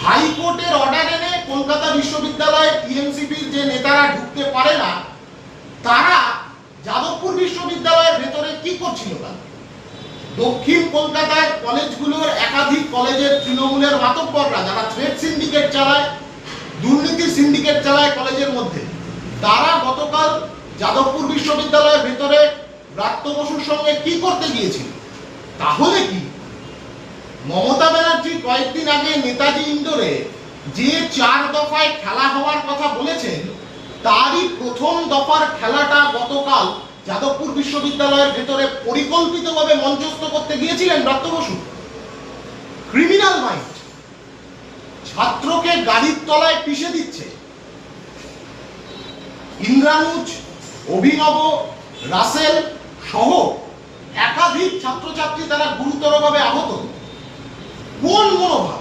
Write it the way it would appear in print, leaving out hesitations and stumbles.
হাইকোর্টের অর্ডার এনে কলকাতা বিশ্ববিদ্যালয়ের টিএমসিপির যে নেতারা ঢুকতে পারে না, তারা যাদবপুর বিশ্ববিদ্যালয়ের ভেতরে কি করছিল? তারা দক্ষিণ কলকাতার কলেজগুলোর একাধিক কলেজের তৃণমূলের মাতব্বররা যারা থ্রেড সিন্ডিকেট চালায়, দুর্নীতির সিন্ডিকেট চালায় কলেজের মধ্যে, তারা গতকাল যাদবপুর বিশ্ববিদ্যালয়ের ভেতরে ব্রাত্য বসুর সঙ্গে কি করতে গিয়েছিল? তাহলে কি মমতা ব্যানার্জি কয়েকদিন আগে নেতাজি ইন্ডোরে যে 4 দফায় খেলা হওয়ার কথা বলেছেন, তারই প্রথম দফার খেলাটা গতকাল যাদবপুর বিশ্ববিদ্যালয়ের ভেতরে পরিকল্পিতভাবে মঞ্চস্থ করতে গিয়েছিলেন ব্রাত্য বসু? ক্রিমিনাল মাইন্ড ছাত্রকে গাড়ির তলায় পিষে দিচ্ছে। ইন্দ্রানুজ, অভিনব, রাসেল সহ একাধিক ছাত্রছাত্রী তারা গুরুতরভাবে আহত। কোন মনোভাব?